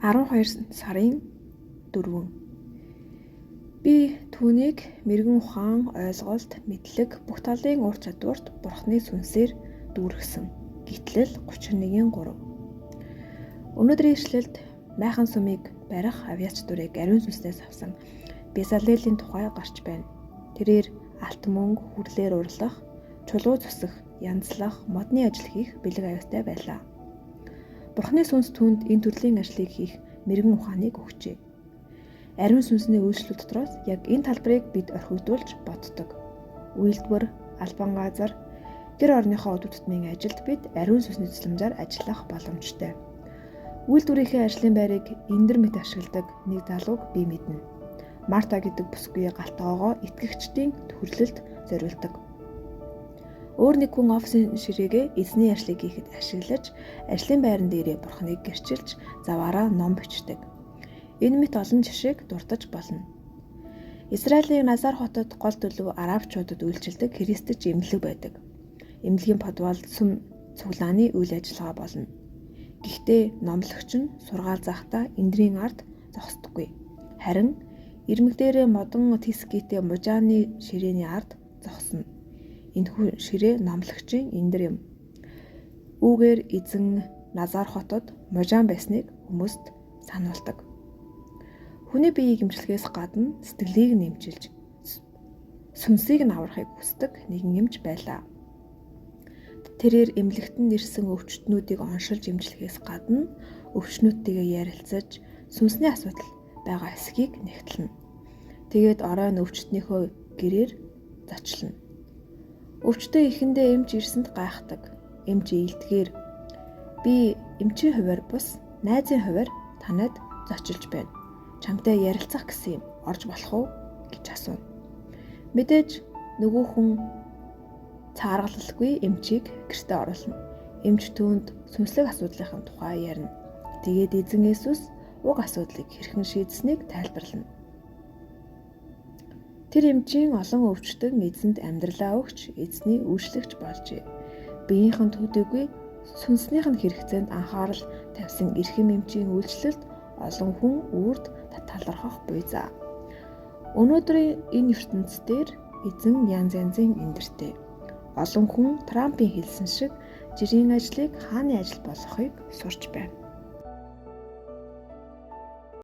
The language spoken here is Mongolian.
12 сарын 4. Би түүнийг мэргэн ухаан, ойлголт, мэдлэг, бүх талын ур чадварт Бурхны сүнсээр дүүргэсэн. Гитлэл 31:3. Өнөөдрийн ишлэлд майхан сүмийг барих авиач дүрийг ариун сүнснээс авсан Безалелийн тухай гарч байна. Тэрээр алт мөнгө, хүрлээр урлах, чулуу зүсэх, янзлах, модны ажил хийх бэлэг аюултай байлаа. Бурхны сүнс түүнд энэ төрлийн ажлыг хийх мэргэн ухааныг өгчээ. Ариун сүнсний үйлчлэл дотроос яг энэ талбарыг бид орхигдуулж боддог. Үйлдвэр, албан газар, гэр орныхоо өдөр тутмын ажилд бид ариун сүнсний тусламжаар ажиллах боломжтой. Үйлдвэрийнхээ ажлын байрыг эндэр мэт ашигладаг нэг залууг би мэднэ. Марта гэдэг бүсгүй галтгоогоо итгэгчдийн төрлөлд зориулдаг. Өөр нэг хүн офисын ширээгээ эзний ажлыг хийхэд ашиглаж, ажлын байран дээрээ Бурхныг гэрчилж, заваараа ном бичдэг. Энэ мэт олон жишээг дурдж болно. Израилийн Назар хотод гол төлөв арабчуудад үйлчилдэг христч эмнэлэг байдаг. Эмнэлгийн подвал сүм цуглааны үйл ажиллагаа болно. Гэхдээ номлогч нь сургаал захдаа эндрийн ард зогсдоггүй. Харин ирмэг дээрээ модон тискитэй мужааны ширээний ард зогсно. Энэхүү ширээ номлогчийн эндэр юм. Үүгээр эзэн Назар хотод мужаан байсныг хүмүүст сануулдаг. Хүний биеийг эмчлэхээс гадна сэтгэлийг нэмчилж, сүнсийг нь аврахыг хүсдэг нэгэн эмч байлаа. Тэрээр эмнэлэгтэн нэрсэн өвчтнүүдийг оншилж эмчлэхээс гадна өвчтнүүдтэйгээ ярилцаж, сүнсний асуудал байгаа эсхийг нэгтлэнэ. Тэгээд оройн өвчтнийхөө гэрээр зочлно. Өвчтөө ихэндээ эмч ирсэнд гайхдаг. Эмч ийдгээр би эмчийн хувиар бус найзын хувиар танад зочилж байна. Чамтай ярилцах гэсэн юм орж болох уу гэж асуув. Мэдээж нөгөө хүн цааргалалгүй эмчийг гэртээ оруулна. Эмч түүнд сүнслэг асуудлын тухай ярина. Тэгээд эзэн Есүс уг асуудлыг хэрхэн шийдсэнийг тайлбарлана. Тэр эмчийн олон өвчтөн эзэнд амьдралаа өгч эзний үйлчлэгч болжээ. Биеийнхэн төдийгүй сүнснийх нь хэрэгцээнд анхаарал тавьсан эрхэм эмчийн үйлчлэлд олон хүн үрд талархах буй за. Өнөөдрийн энэ ертөнцийн эзэн янз янзын эндэртэй. Олон хүн Трампын хэлсэн шиг жирийн ажлыг хааны ажил болгохыг сурч байна.